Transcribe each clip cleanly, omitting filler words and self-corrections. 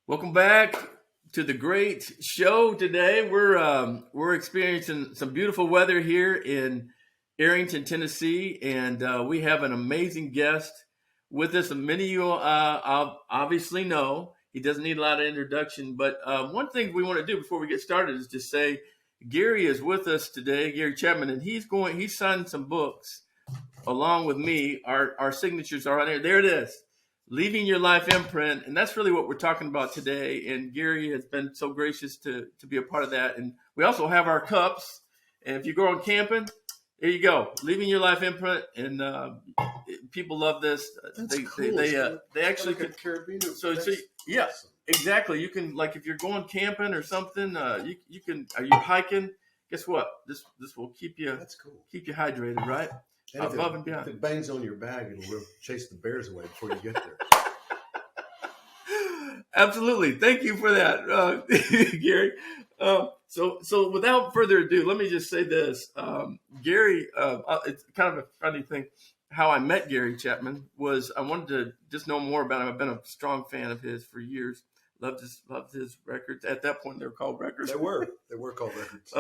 Welcome back to the great show today. We're experiencing some beautiful weather here in Arrington, Tennessee, and we have an amazing guest with us. Many of you obviously know he doesn't need a lot of introduction, but one thing we want to do before we get started is just say Gary is with us today, Gary Chapman, and he's signed some books along with me. Our signatures are on there. There it is. Leaving Your Life Imprint. And that's really what we're talking about today. And Gary has been so gracious to be a part of that. And we also have our cups. And if you go on camping, there you go. Leaving Your Life Imprint. And people love this. That's cool. They actually like a Caribbean. Yeah, awesome. Exactly. You can, like, if you're going camping or something, you can, are you hiking? Guess what? This will keep you, That's cool. Keep you hydrated, right? And Above and beyond. If it bangs on your bag, it'll chase the bears away before you get there. Absolutely. Thank you for that, Gary. So without further ado, let me just say this. Gary, it's kind of a funny thing. How I met Gary Chapman was I wanted to just know more about him. I've been a strong fan of his for years. Loved his records. At that point, they were called records. They were called records.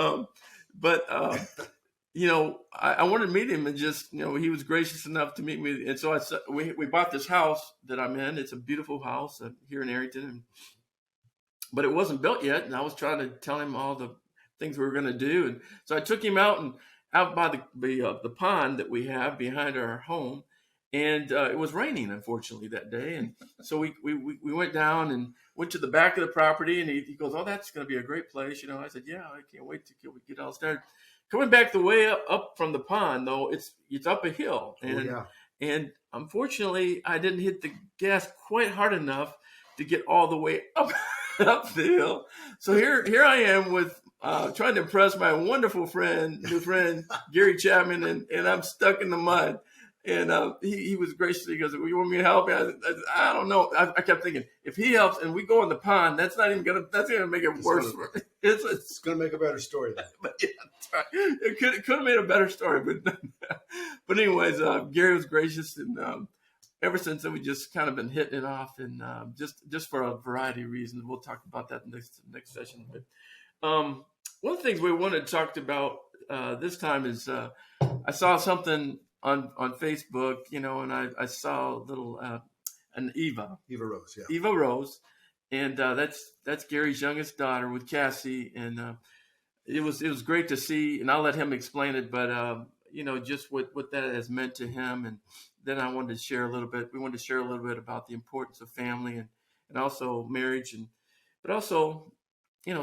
I wanted to meet him, and just, he was gracious enough to meet me. And so we bought this house that I'm in. It's a beautiful house here in Arrington, but it wasn't built yet. And I was trying to tell him all the things we were going to do. And so I took him out by the pond that we have behind our home. And it was raining, unfortunately, that day. And so we went down and went to the back of the property. And he goes, "Oh, that's going to be a great place." I said, "Yeah, I can't wait to get all started." Coming back the way up from the pond, though, it's up a hill. And unfortunately, I didn't hit the gas quite hard enough to get all the way up the hill. So here I am with trying to impress my wonderful new friend, Gary Chapman, and I'm stuck in the mud. And he was gracious. He goes, "Well, you want me to help you?" I don't know. I kept thinking, if he helps and we go in the pond, that's gonna make it worse. It's gonna make a better story then. But yeah, that's right. It could have made a better story, but anyways, Gary was gracious, and ever since then we just kind of been hitting it off, and just for a variety of reasons. We'll talk about that next session. But one of the things we wanted to talk about this time is I saw something on Facebook, and I saw a little an Eva Rose, yeah. Eva Rose, and that's Gary's youngest daughter with Cassie, and it was great to see, and I'll let him explain it, but just what that has meant to him, and then we wanted to share a little bit about the importance of family and also marriage, but also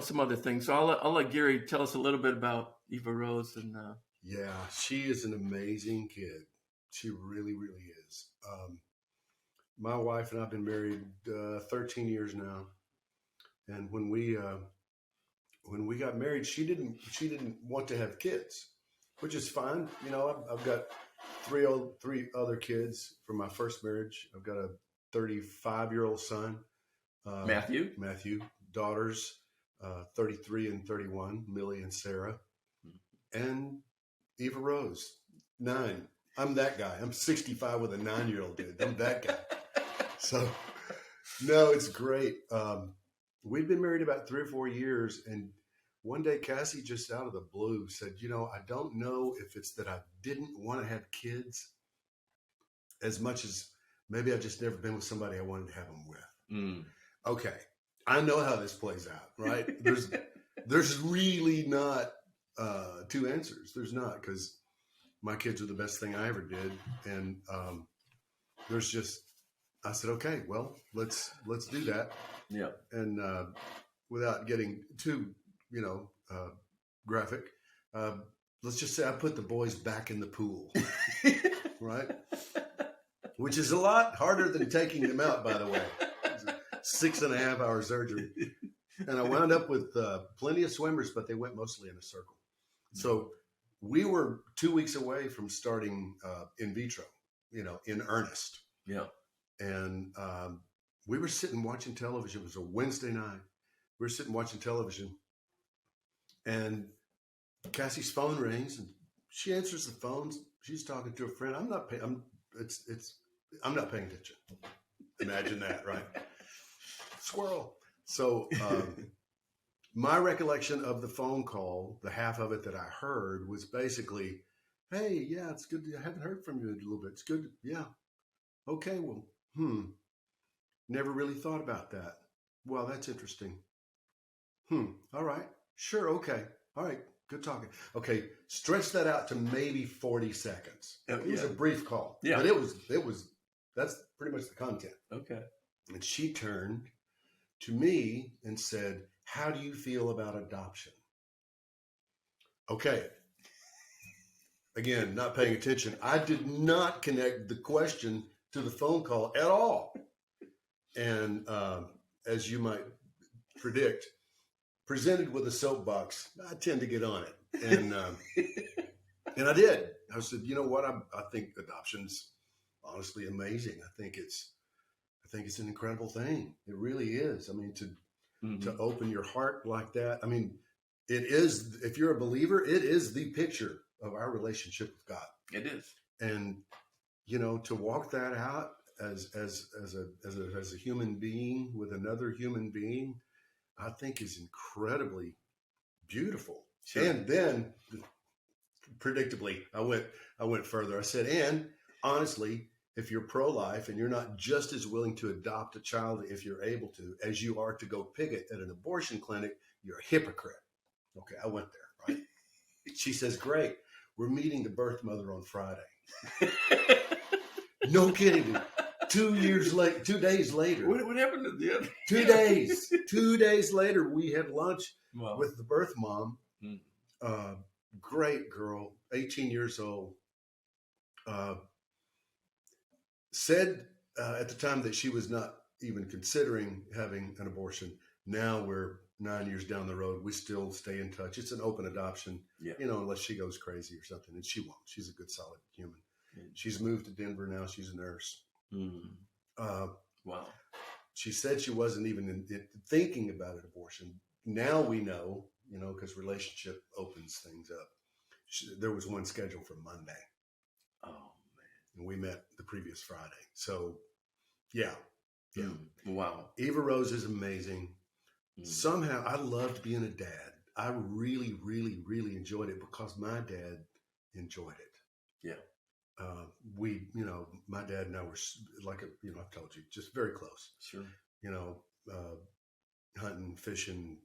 some other things. So I'll let Gary tell us a little bit about Eva Rose and. Yeah, she is an amazing kid. She really, really is. My wife and I've been married 13 years now, and when we got married, she didn't want to have kids, which is fine. I've got three other kids from my first marriage. I've got a 35-year-old son, Matthew, daughters, 33 and 31, Millie and Sarah, and Eva Rose, 9. I'm that guy. I'm 65 with a 9-year-old dude. I'm that guy. So, no, it's great. We've been married about 3 or 4 years, and one day Cassie just out of the blue said, "I don't know if it's that I didn't want to have kids as much as maybe I've just never been with somebody I wanted to have them with." Mm. Okay, I know how this plays out, right? There's really not two answers. There's not, because my kids are the best thing I ever did, and I said, okay, well, let's do that. Yeah. And without getting too graphic, let's just say I put the boys back in the pool, right? Which is a lot harder than taking them out, by the way. 6.5-hour surgery. And I wound up with plenty of swimmers, but they went mostly in a circle. So we were 2 weeks away from starting in vitro, in earnest. Yeah. And we were sitting watching television. It was a Wednesday night. We were sitting watching television, and Cassie's phone rings, and she answers the phone. She's talking to a friend. I'm not paying attention. Imagine that, right? Squirrel. So my recollection of the phone call, the half of it that I heard, was basically, "Hey, yeah, it's good. I haven't heard from you in a little bit. It's good. Yeah. Okay. Well, never really thought about that. Well, that's interesting. All right. Sure. Okay. All right. Good talking. Okay. Stretch that out to maybe 40 seconds. It was a brief call. Yeah. But that's pretty much the content. Okay. And she turned to me and said, "How do you feel about adoption?" Okay. Again, not paying attention. I did not connect the question to the phone call at all. And as you might predict, presented with a soapbox, I tend to get on it. And and I did. I said, you know what? I think adoption's honestly amazing. I think it's an incredible thing. It really is. I mean, to open your heart like that. I mean, it is, if you're a believer, it is the picture of our relationship with God. It is. And, to walk that out as a human being with another human being, I think is incredibly beautiful. Sure. And then predictably, I went further. I said, and honestly, if you're pro-life and you're not just as willing to adopt a child if you're able to, as you are to go picket at an abortion clinic, you're a hypocrite. Okay, I went there, right? She says, great. We're meeting the birth mother on Friday. No kidding. 2 days later. What happened to the other? 2 days. 2 days later, we had lunch with the birth mom. Great girl, 18 years old. Said at the time that she was not even considering having an abortion. Now we're 9 years down the road. We still stay in touch. It's an open adoption, unless she goes crazy or something. And she won't. She's a good, solid human. She's moved to Denver now. She's a nurse. Wow. She said she wasn't even thinking about an abortion. Now we know, because relationship opens things up. There was one scheduled for Monday. Oh, man. And we met the previous Friday. So, yeah. Wow. Eva Rose is amazing. Somehow I loved being a dad. I really, really, really enjoyed it because my dad enjoyed it. Yeah. My dad and I were like, I've told you, just very close. Sure. Hunting, fishing,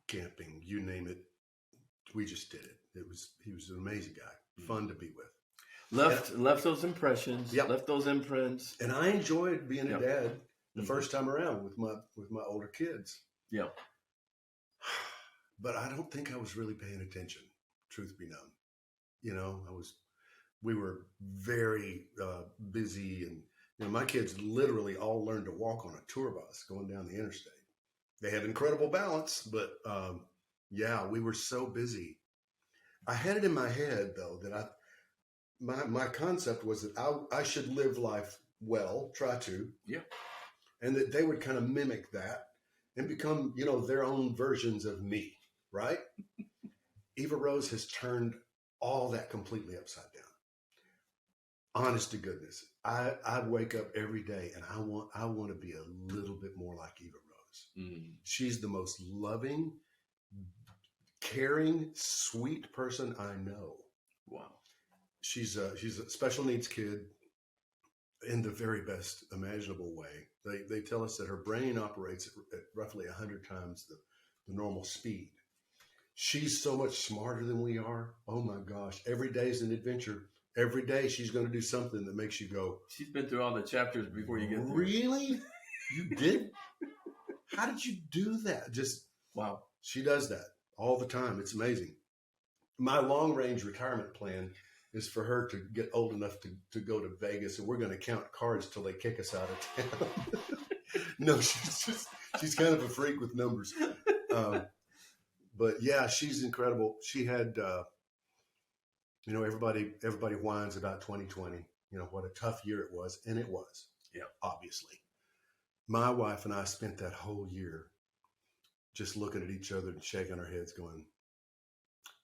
camping, you name it. We just did it. He was an amazing guy, fun to be with. Left those impressions. Yep. Left those imprints. And I enjoyed being a dad the first time around with my older kids. Yeah. But I don't think I was really paying attention, truth be known. We were very busy, and my kids literally all learned to walk on a tour bus going down the interstate. They have incredible balance, but we were so busy. I had it in my head though that my concept was that I should live life well, try to, and that they would kind of mimic that and become, their own versions of me, right? Eva Rose has turned all that completely upside down. Honest to goodness, I wake up every day and I want to be a little bit more like Eva Rose. She's the most loving, caring, sweet person I know. Wow. She's a special needs kid in the very best imaginable way. They tell us that her brain operates at roughly 100 times the normal speed. She's so much smarter than we are. Oh my gosh. Every day is an adventure. Every day she's going to do something that makes you go. She's been through all the chapters before you get there. Really? You did? How did you do that? Just wow. She does that all the time. It's amazing. My long range retirement plan is for her to get old enough to go to Vegas, and we're going to count cards till they kick us out of town. No, she's kind of a freak with numbers. But yeah, she's incredible. She had, everybody whines about 2020, what a tough year it was. And it was, obviously. My wife and I spent that whole year just looking at each other and shaking our heads going,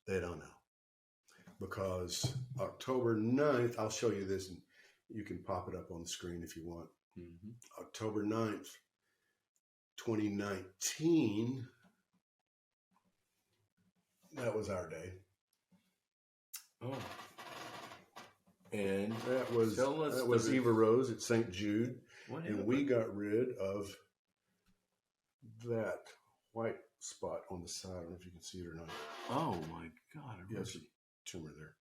they don't know. Because October 9th, I'll show you this and you can pop it up on the screen if you want. October 9th, 2019, that was our day. Oh. And that was Eva Rose at St. Jude. And we got rid of that white spot on the side. I don't know if you can see it or not. Oh my God. Yes, a tumor there.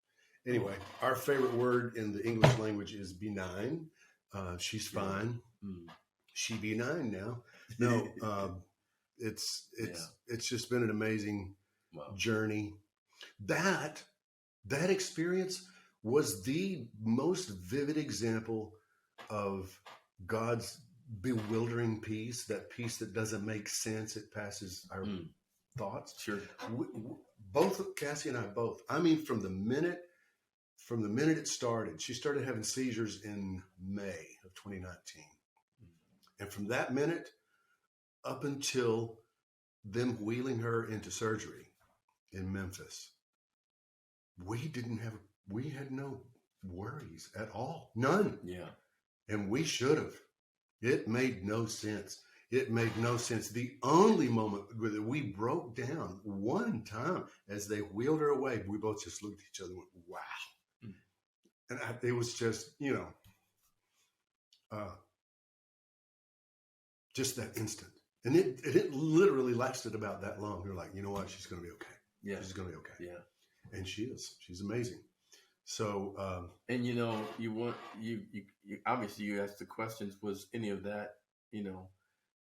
Anyway, our favorite word in the English language is benign. She's fine. Mm. She benign now. No, it's just been an amazing journey. That experience was the most vivid example of God's bewildering peace, that peace that doesn't make sense. It passes our thoughts. Sure. Both Cassie and I both. I mean, from the minute it started, she started having seizures in May of 2019. And from that minute up until them wheeling her into surgery in Memphis, we had no worries at all. None. Yeah. And we should have. It made no sense. It made no sense. The only moment that we broke down one time as they wheeled her away, we both just looked at each other and went, wow. And it was just, just that instant. And it literally lasted about that long. You're like, you know what? She's going to be okay. Yeah. She's going to be okay. Yeah. And she is. She's amazing. So, and you obviously you asked the questions, was any of that,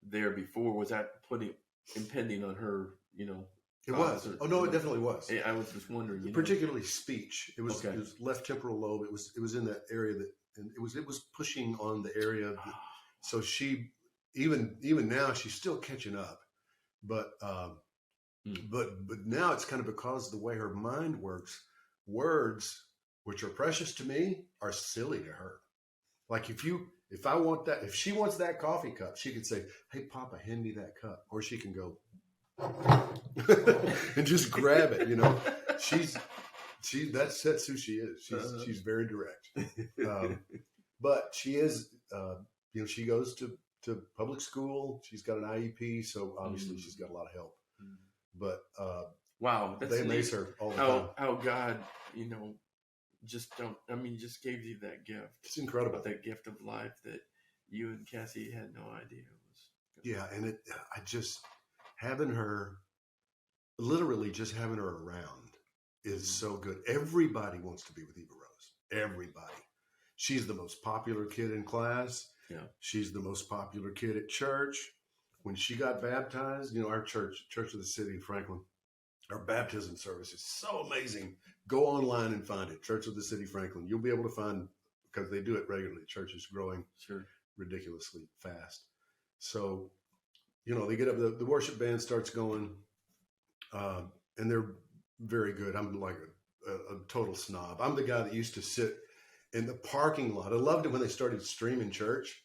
there before? Was that impending on her, It was. It definitely was. I was just wondering. Particularly speech. It was left temporal lobe. It was in that area and it was pushing on the area. So she, even now, she's still catching up, but now it's kind of because of the way her mind works. Words, which are precious to me, are silly to her. Like if she wants that coffee cup, she could say, "Hey, Papa, hand me that cup," or she can go and just grab it. That's who she is. She's very direct. But she is, she goes to public school. She's got an IEP, so obviously she's got a lot of help. But wow, that's they amaze her all the time. How God, just gave you that gift. It's incredible. That gift of life that you and Cassie had no idea was. Yeah, and having her around is so good. Everybody wants to be with Eva Rose. Everybody. She's the most popular kid in class. Yeah. She's the most popular kid at church. When she got baptized, our Church of the City in Franklin, our baptism service is so amazing. Go online and find it. Church of the City Franklin. You'll be able to find, because they do it regularly. Church is growing ridiculously fast. So, they get up, the worship band starts going, and they're very good. I'm like a total snob. I'm the guy that used to sit in the parking lot. I loved it when they started streaming church,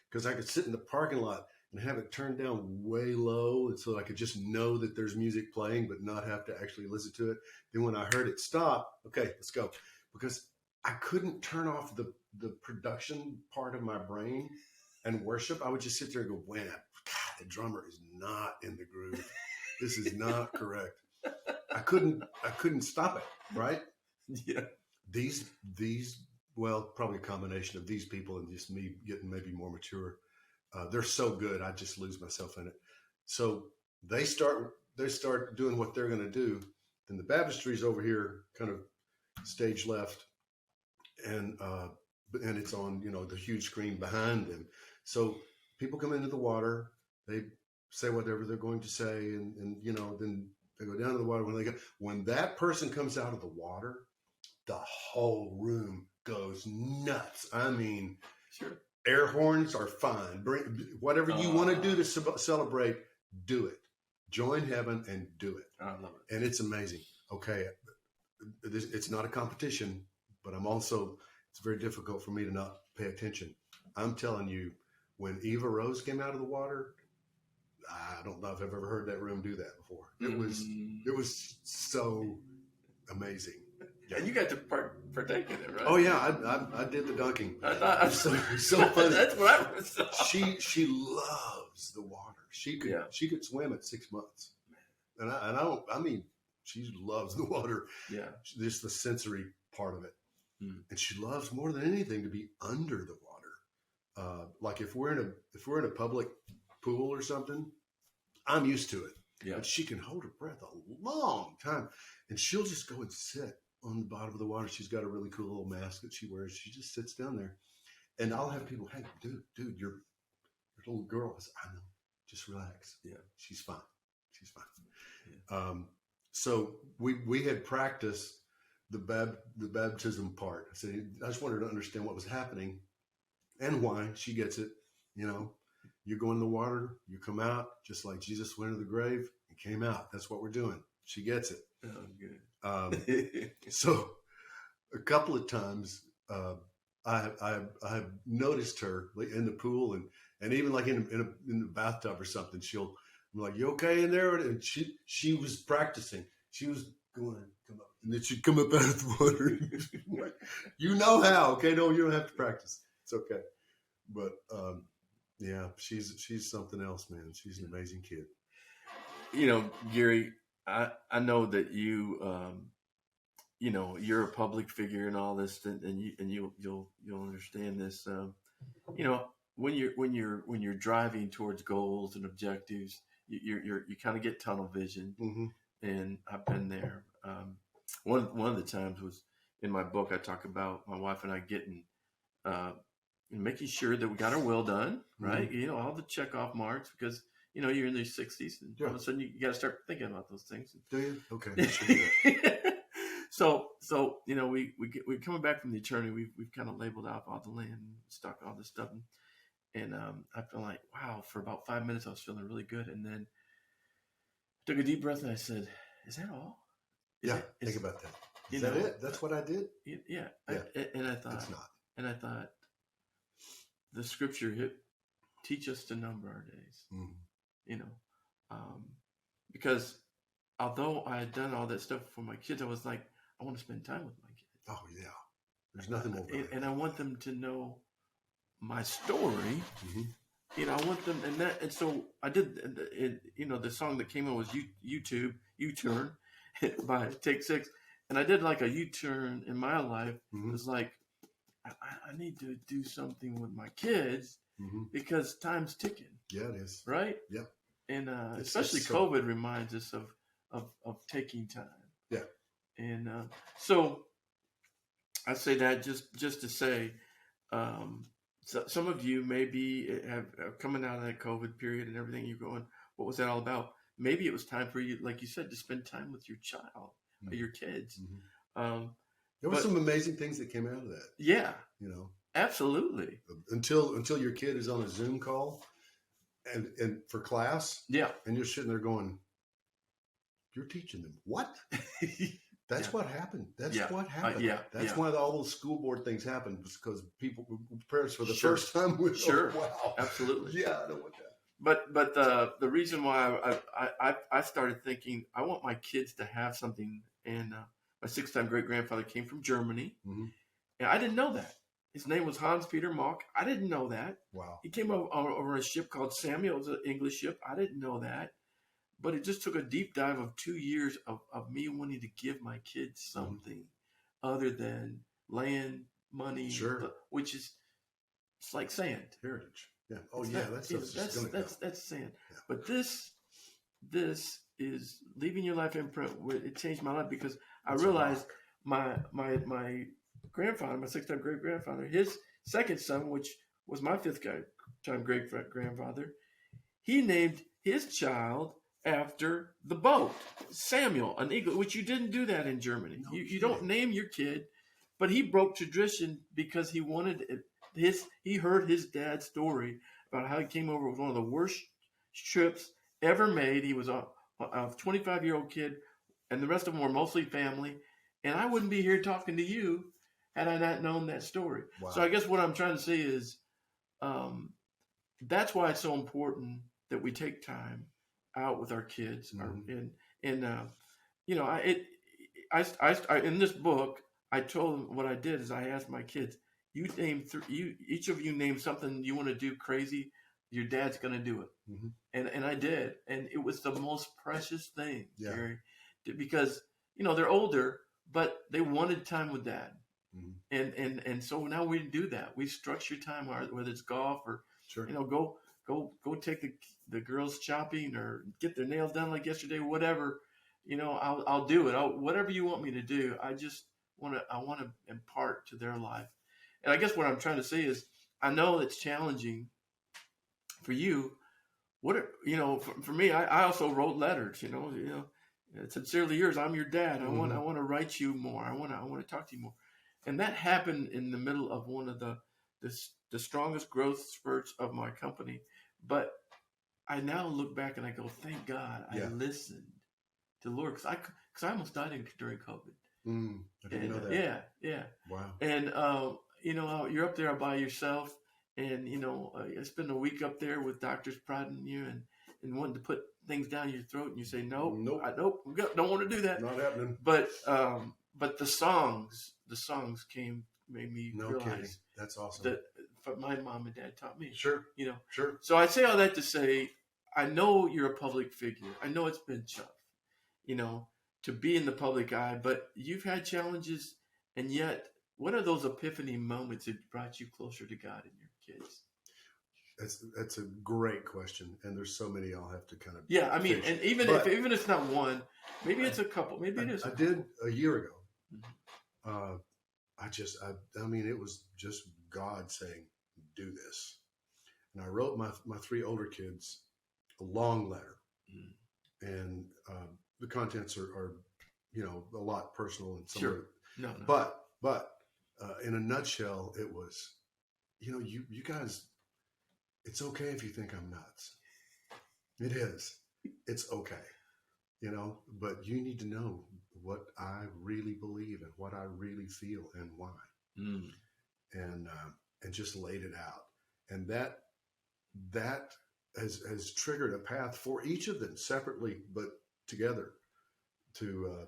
because I could sit in the parking lot and have it turned down way low, and so I could just know that there's music playing, but not have to actually listen to it. Then when I heard it stop, okay, let's go. Because I couldn't turn off the production part of my brain and worship. I would just sit there and go, "Wham, God, the drummer is not in the groove. This is not correct." I couldn't stop it, right? Yeah. These, probably a combination of these people and just me getting maybe more mature. They're so good. I just lose myself in it. So they start doing what they're going to do. Then the baptistry's over here, kind of stage left, and it's on, the huge screen behind them. So people come into the water, they say whatever they're going to say, and then they go down to the water. When that person comes out of the water, the whole room goes nuts. I mean, sure. Air horns are fine. Bring whatever you want to do to celebrate. Do it. Join heaven and do it. I love it. And it's amazing. Okay, it's not a competition, but it's very difficult for me to not pay attention. I'm telling you, when Eva Rose came out of the water, I don't know if I've ever heard that room do that before. It was so amazing. Yeah, you got to partake in it, right? Oh yeah, I did the dunking. I thought so funny. That's what I was. She loved loves the water. She could swim at 6 months, and I mean, she loves the water. Yeah, Just the sensory part of it, and she loves more than anything to be under the water. Like if we're in a public pool or something, I'm used to it. Yeah. But she can hold her breath a long time, and she'll just go and sit on the bottom of the water. She's got a really cool little mask that she wears. She just sits down there, and I'll have people, hey, dude, your little girl. I said, I know, just relax. Yeah, she's fine. She's fine. Yeah. So we had practiced the baptism part. I said, I just wanted to understand what was happening and why. She gets it. You know, you go in the water, you come out, just like Jesus went into the grave and came out. That's what we're doing. She gets it. Oh, good. So a couple of times, I've noticed her in the pool and even like in the bathtub or something. I'm like, you okay in there? And she was practicing. She was going, come up, and then she'd come up out of the water. Like, you know how? Okay, no, you don't have to practice. It's okay. But yeah, she's something else, man. She's an amazing kid. You know, Gary, I know that you you know, you're a public figure and all this, and you'll understand this. You know, when you're driving towards goals and objectives, you kind of get tunnel vision, and I've been there. One of the times was in my book. I talk about my wife and I getting making sure that we got our will done, right? You know, all the check off marks, because you know you're in your 60s, and all of a sudden you got to start thinking about those things. Do you? Okay. I should do that. So you know, we're coming back from the attorney. We've kind of labeled out all the land, stock, all this stuff, and I feel like, wow. For about 5 minutes, I was feeling really good, and then I took a deep breath and I said, "Is that all?" Think about that. Is that it? That's what I did? Yeah. And I thought, it's not. And I thought, the scripture teach us to number our days. You know, because although I had done all that stuff for my kids, I was like, I want to spend time with my kids. Oh yeah, there's nothing more. And I want them to know my story. You know, I want them, and so I did. You know, the song that came on was YouTube U-Turn by Take Six, and I did like a U-turn in my life. It was like, I need to do something with my kids because time's ticking. Yeah, it is. Right? Yep. And especially COVID reminds us of taking time. Yeah. And so I say that just to say, so some of you maybe are coming out of that COVID period and everything. You're going, what was that all about? Maybe it was time for you, like you said, to spend time with your child, or your kids. There were some amazing things that came out of that. Yeah. You know, absolutely. Until your kid is on a Zoom call and for class. Yeah. And you're sitting there going, you're teaching them what? That's what happened. That's what happened. That's why all those school board things happened, because parents for the first time were wow. Absolutely. Yeah, I know what that. But the reason why I started thinking, I want my kids to have something, and my 6-time great grandfather came from Germany, and I didn't know that. His name was Hans-Peter Mauck. I didn't know that. Wow. He came over a ship called Samuel. It was an English ship. I didn't know that. But it just took a deep dive of 2 years of me wanting to give my kids something other than land, money, which is, it's like sand. Heritage. Yeah. Oh, yeah. That's sand. Yeah. But this is leaving your life imprint. It changed my life because I realized my grandfather, my 6th-time great grandfather, his second son, which was my 5th-time great grandfather, he named his child after the boat, Samuel, an eagle, which you didn't do that in Germany. No, you don't name your kid, but he broke tradition because he wanted he heard his dad's story about how he came over with one of the worst trips ever made. He was a 25-year-old kid, and the rest of them were mostly family. And I wouldn't be here talking to you had I not known that story. Wow. So I guess what I'm trying to say is, that's why it's so important that we take time out with our kids. You know, I in this book, I told them what I did is I asked my kids, each of you name something you want to do crazy your dad's going to do it. Mm-hmm. And I did. And it was the most precious thing, Yeah. Gary, because, they're older, but they wanted time with dad. Mm-hmm. And so now we do that. We structure time, whether it's golf or, Sure. go take the girls shopping or get their nails done like yesterday, whatever. I'll do it. Whatever you want me to do. I want to impart to their life. And I guess what I'm trying to say is, I know it's challenging for you. For me, I also wrote letters. Sincerely yours. I'm your dad. I want to write you more. I want to talk to you more. And that happened in the middle of one of the strongest growth spurts of my company. But I now look back and I go, thank God I listened to the Lord, because I almost died during COVID. I didn't know that. Yeah. Wow. And you're up there by yourself, and I spend a week up there with doctors prodding you and wanting to put things down your throat, and you say nope, don't want to do that. Not happening. But the songs made me realize. Kidding. That's awesome. That my mom and dad taught me. Sure. Sure. So I say all that to say, I know you're a public figure. I know it's been tough, to be in the public eye, but you've had challenges, and yet, what are those epiphany moments that brought you closer to God and your kids? That's a great question, and there's so many I'll have to kind of. Yeah, I mean, and even if it's not one, maybe it's a couple. Maybe it is. I did a year ago. Mm-hmm. I mean, it was just God saying, "Do this," and I wrote my three older kids a long letter, and the contents are a lot personal and some. Sure. No. But in a nutshell, it was, you guys, it's okay if you think I'm nuts. It is. It's okay. But you need to know what I really believe and what I really feel and why. And just laid it out. And that has triggered a path for each of them separately, but together to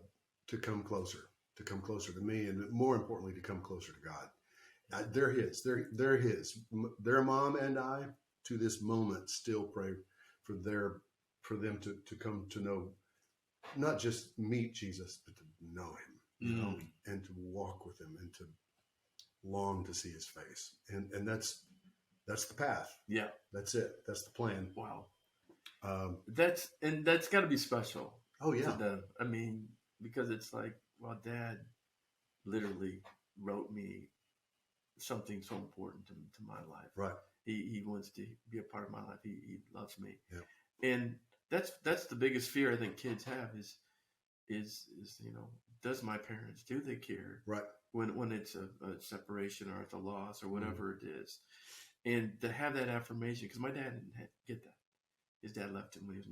come closer. To come closer to me, and more importantly, to come closer to God. They're His. Their mom and I, to this moment, still pray for them to come to know, not just meet Jesus, but to know Him, and to walk with Him, and to long to see His face. And that's the path. Yeah, that's it. That's the plan. Wow. That's got to be special. Oh yeah. To them. I mean, because it's like, well, Dad literally wrote me something so important to my life. Right. He wants to be a part of my life. He loves me. Yeah. And that's the biggest fear I think kids have is does my parents, do they care? Right. When it's a separation or it's a loss or whatever it is. And to have that affirmation, because my dad didn't get that. His dad left him when he was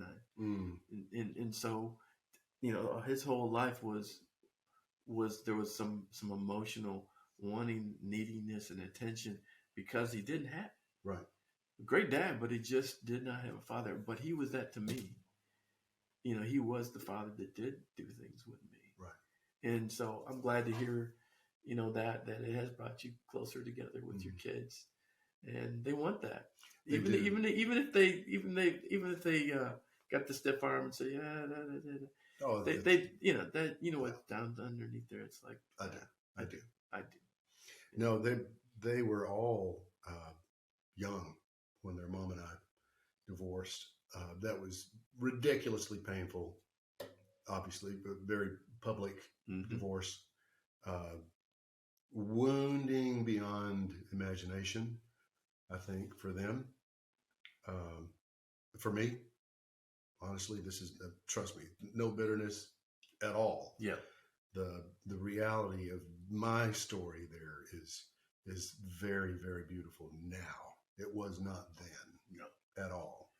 9. And so, his whole life was there was some emotional wanting, neediness, and attention because he didn't have it. Right. A great dad, but he just did not have a father. But he was that to me. He was the father that did do things with me. Right. And so I'm glad to hear, that it has brought you closer together with your kids, and they want that. Even if they got the stiff arm and say, they what's down underneath there. It's like I do. No, they were all young when their mom and I divorced. That was ridiculously painful. Obviously, a very public divorce, wounding beyond imagination. I think for them, for me, honestly, this is trust me, no bitterness at all. Yeah. The reality of my story there is very, very beautiful now. It was not then at all.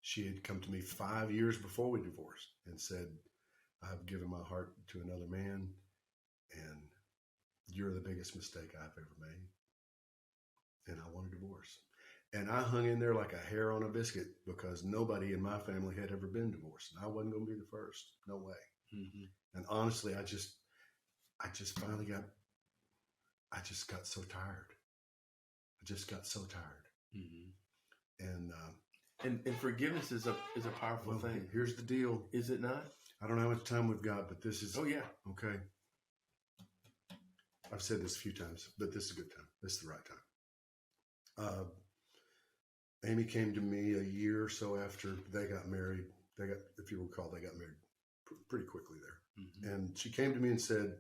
She had come to me 5 years before we divorced and said, "I've given my heart to another man, and you're the biggest mistake I've ever made, and I want a divorce." And I hung in there like a hair on a biscuit because nobody in my family had ever been divorced, and I wasn't going to be the first. No way. And honestly, I just finally got so tired. just got so tired. And and forgiveness is a powerful thing. Here's the deal. Is it not? I don't know how much time we've got, but this is... Oh, yeah. Okay. I've said this a few times, but this is a good time. This is the right time. Amy came to me a year or so after they got married. If you recall, they got married pretty quickly there. And she came to me and said,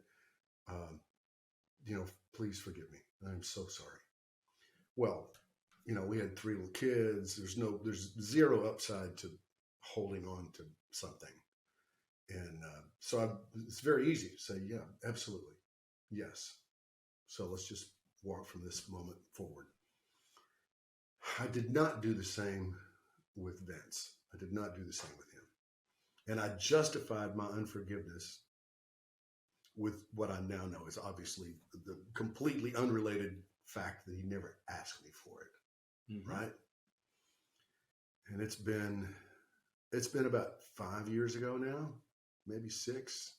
please forgive me. I'm so sorry. Well, we had 3 little kids. There's zero upside to holding on to something. And so it's very easy to say, yeah, absolutely. Yes. So let's just walk from this moment forward. I did not do the same with Vince. I did not do the same with him. And I justified my unforgiveness with what I now know is obviously the completely unrelated fact that he never asked me for it. Right? And it's been about 5 years ago now, maybe 6.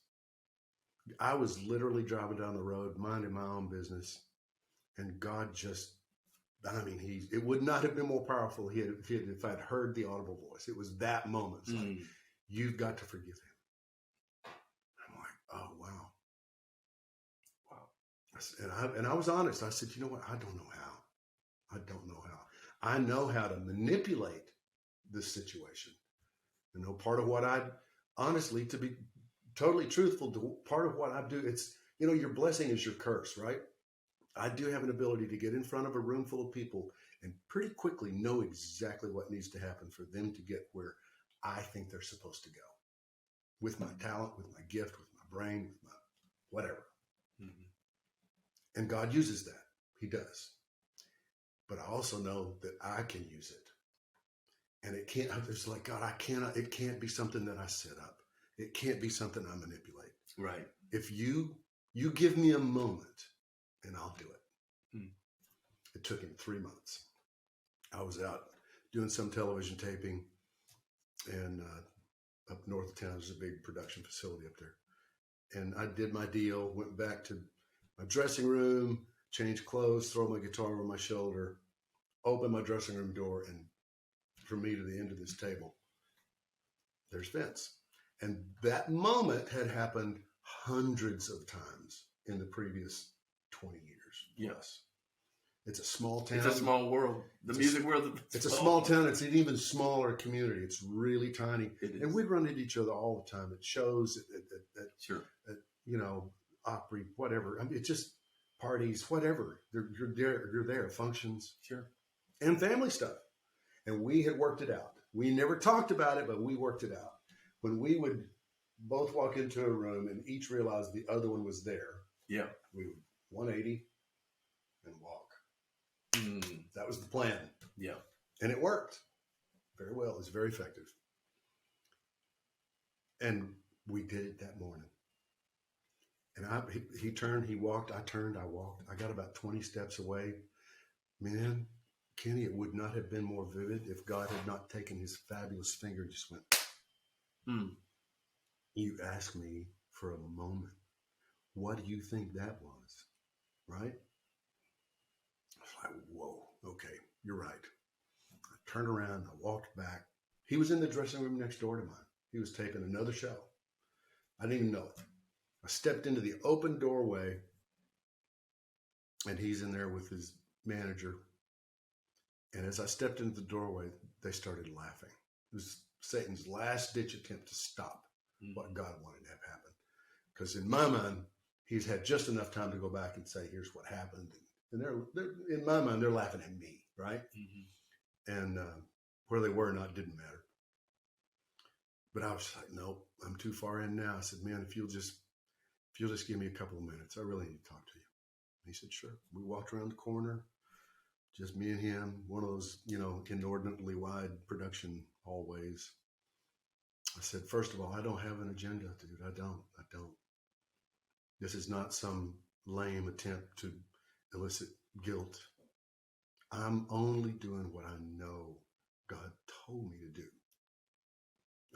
I was literally driving down the road, minding my own business, and God just, it would not have been more powerful if I'd heard the audible voice. It was that moment. It's like, you've got to forgive him. I'm like, oh, wow. And I was honest. I said, you know what? I don't know how. I know how to manipulate this situation. Part of what honestly, to be totally truthful, part of what I do, it's, your blessing is your curse, right? I do have an ability to get in front of a room full of people and pretty quickly know exactly what needs to happen for them to get where I think they're supposed to go. With my talent, with my gift, with my brain, with my whatever. And God uses that. He does. But I also know that I can use it. And it can't, it's like, God, it can't be something that I set up. It can't be something I manipulate. Right. If you give me a moment and I'll do it. It took him 3 months. I was out doing some television taping and up north of town, there's a big production facility up there. And I did my deal, went back to my dressing room, changed clothes, throw my guitar over my shoulder, open my dressing room door, and from me to the end of this table, there's Vince. And that moment had happened hundreds of times in the previous 20 years. Yes. It's a small town. It's a small world. The music world. It's a small town. It's an even smaller community. It's really tiny. And we'd run into each other all the time at shows, at Opry, whatever. It's just parties, whatever. You're there, functions. Sure. And family stuff. And we had worked it out. We never talked about it, but we worked it out. When we would both walk into a room and each realize the other one was there, we would 180 and walk. That was the plan. Yeah. And it worked very well. It was very effective. And we did it that morning. And he turned, he walked, I turned, I walked. I got about 20 steps away. Man, Kenny, it would not have been more vivid if God had not taken his fabulous finger and just went, You asked me for a moment. What do you think that was? Right? I was like, whoa, okay, you're right. I turned around, I walked back. He was in the dressing room next door to mine. He was taping another show. I didn't even know it. I stepped into the open doorway, and he's in there with his manager. And as I stepped into the doorway, they started laughing. It was Satan's last-ditch attempt to stop what God wanted to have happen. Because in my mind, he's had just enough time to go back and say, here's what happened. And they're in my mind, they're laughing at me, right? And where they were or not didn't matter. But I was like, nope, I'm too far in now. I said, man, if you'll just give me a couple of minutes, I really need to talk to you. And he said, sure. We walked around the corner, just me and him, one of those, inordinately wide production hallways. I said, first of all, I don't have an agenda, dude. I don't. This is not some lame attempt to elicit guilt. I'm only doing what I know God told me to do.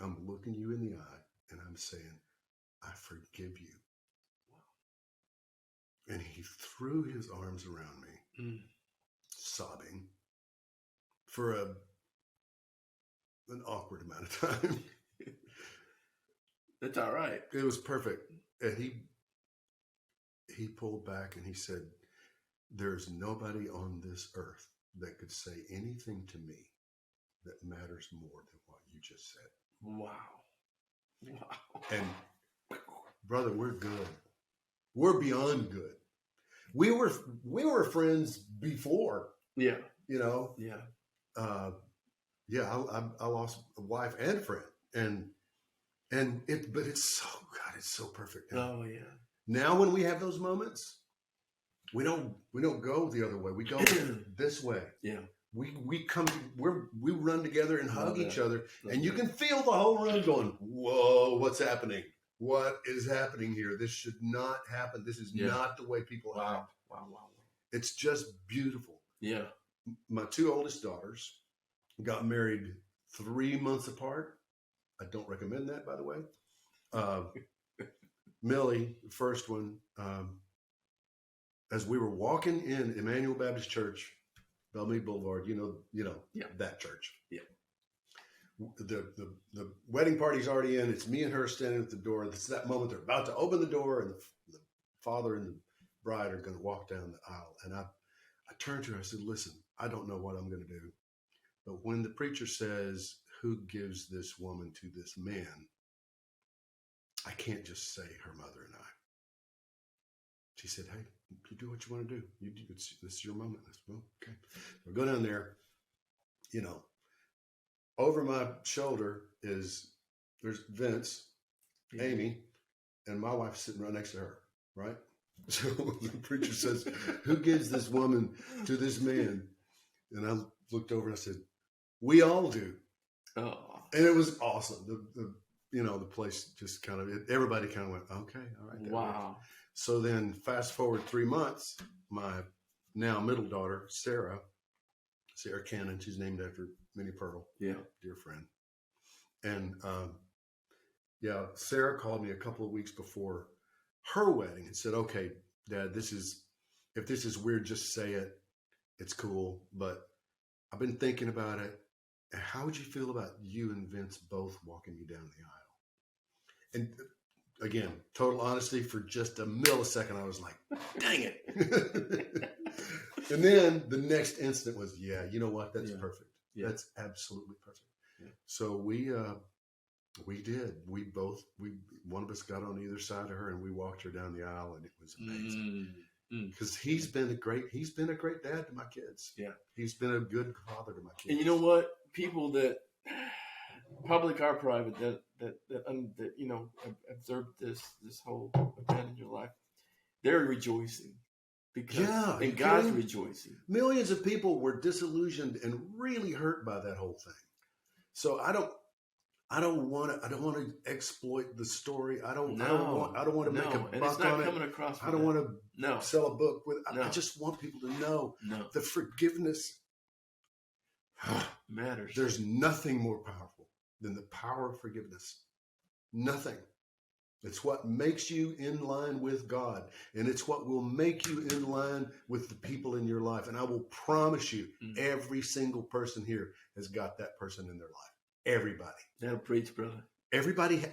I'm looking you in the eye and I'm saying, I forgive you. Wow. And he threw his arms around me. sobbing for an awkward amount of time. That's all right. It was perfect. And he pulled back and he said, there's nobody on this earth that could say anything to me that matters more than what you just said. Wow. And brother, we're good. We're beyond good. We were friends before. Yeah. You know? Yeah. I lost a wife and a friend. But it's so perfect. Oh yeah. Now when we have those moments, we don't go the other way. We go this way. Yeah. We run together and hug each other, and you can feel the whole run going, whoa, what's happening? What is happening here? This should not happen. This is not the way people act. Wow. It's just beautiful. Yeah. My two oldest daughters got married 3 months apart. I don't recommend that, by the way. Millie, the first one, as we were walking in Emmanuel Baptist Church, Belmead Boulevard, that church. Yeah. The wedding party's already in. It's me and her standing at the door. It's that moment they're about to open the door, and the father and the bride are going to walk down the aisle. And I turned to her. I said, "Listen, I don't know what I'm going to do, but when the preacher says, 'Who gives this woman to this man?' I can't just say her mother and I." She said, "Hey, you do what you want to do. This is your moment." I said, "Well, okay." We'll go down there. Over my shoulder there's Vince, Amy, and my wife sitting right next to her, right? So the preacher says, "Who gives this woman to this man?" And I looked over and I said, "We all do." Oh. And it was awesome. The place just everybody kind of went, "Okay, all right." Wow. So then fast forward 3 months, my now middle daughter, Sarah Cannon, she's named after Minnie Pearl. Yeah. Dear friend. And Sarah called me a couple of weeks before her wedding and said, "Okay, Dad, if this is weird, just say it. It's cool. But I've been thinking about it. How would you feel about you and Vince both walking me down the aisle?" And again, total honesty, for just a millisecond, I was like, "Dang it." And then the next instant was, "Yeah, you know what? That's perfect. Yeah. That's absolutely perfect." Yeah. So we did. One of us got on either side of her and we walked her down the aisle, and it was amazing. Because he's been a great dad to my kids. Yeah. He's been a good father to my kids. And you know what? People that public or private that observed this whole event in your life, they're rejoicing because and God's rejoicing. Millions of people were disillusioned and really hurt by that whole thing. So I don't want to exploit the story. I don't want to make a buck on it. I don't want to sell a book with. I just want people to know the forgiveness matters. There's nothing more powerful than the power of forgiveness. Nothing. It's what makes you in line with God, and it's what will make you in line with the people in your life. And I will promise you, every single person here has got that person in their life. Everybody. That'll preach, brother. Everybody.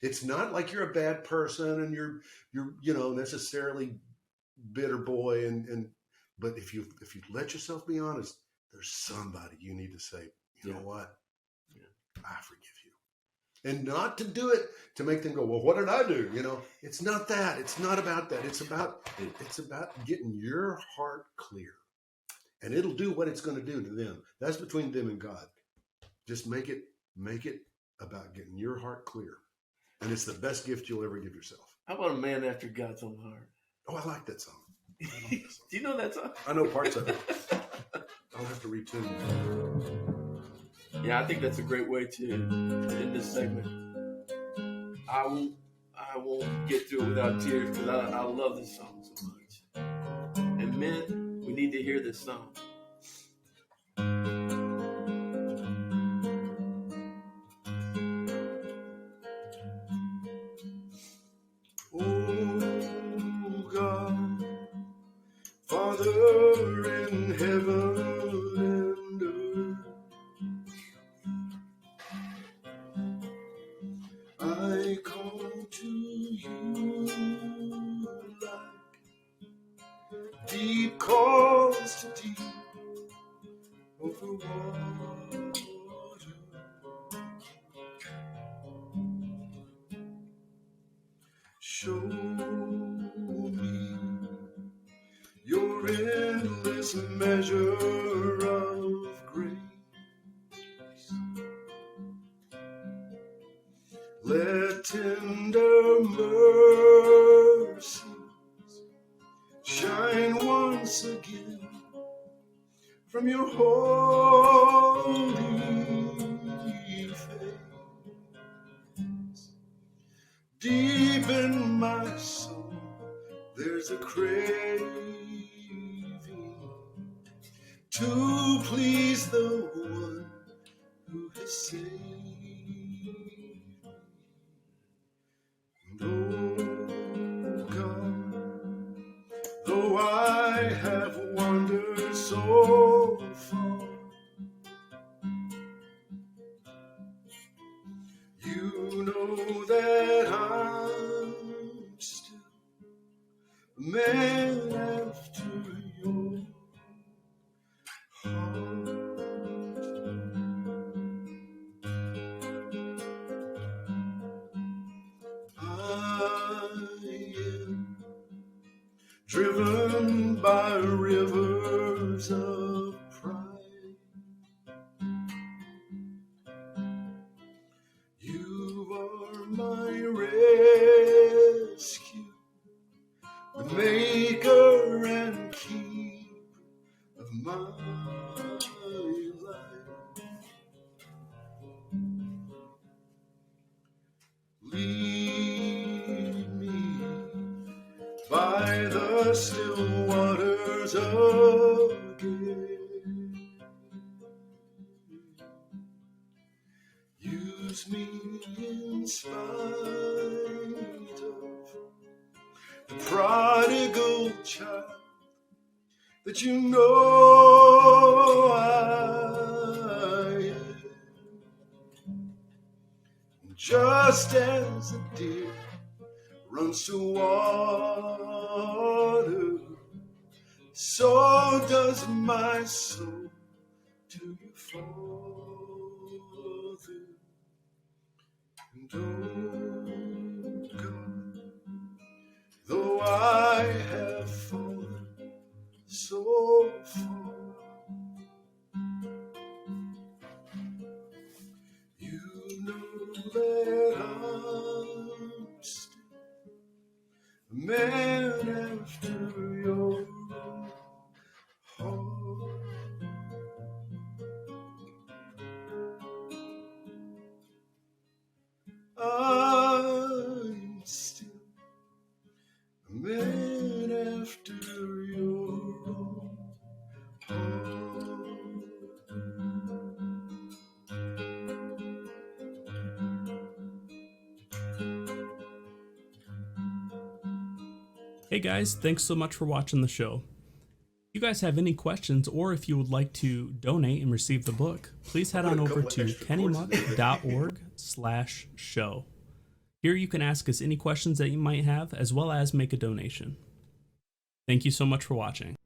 It's not like you're a bad person and you're necessarily bitter boy. But if you let yourself be honest, there's somebody you need to say, you know what? Yeah. I forgive you. And not to do it to make them go, well, what did I do? It's not that. It's not about that. It's about getting your heart clear. And it'll do what it's going to do to them. That's between them and God. Just make it about getting your heart clear. And it's the best gift you'll ever give yourself. How about a man after God's own heart? Oh, I like that song. Do you know that song? I know parts of it. I'll have to retune it. Yeah, I think that's a great way to end this segment. I won't get through it without tears because I love this song so much. And men, we need to hear this song. Oh God, Father in heaven, over water. Show me your endless measure of grace. Let tender mercies shine once again from your holy face. Deep in my soul, there's a craving to please the one who has saved me. And oh God, though I have wandered so far, you know that I'm still a man after your heart. I am driven by rivers of pride. You are my rescue, the maker and keeper of my life. Lead me by the still waters again. Use me in spite of the prodigal child that you know I am. Just as a deer runs to water, so does my soul to you, Father. And oh God, though I have fallen so far, you know that I'm still a man after your heart. I'm still a man after your heart. Hey guys, thanks so much for watching the show. If you guys have any questions, or if you would like to donate and receive the book, please head on over to kennymuck.org/show. Here you can ask us any questions that you might have, as well as make a donation. Thank you so much for watching.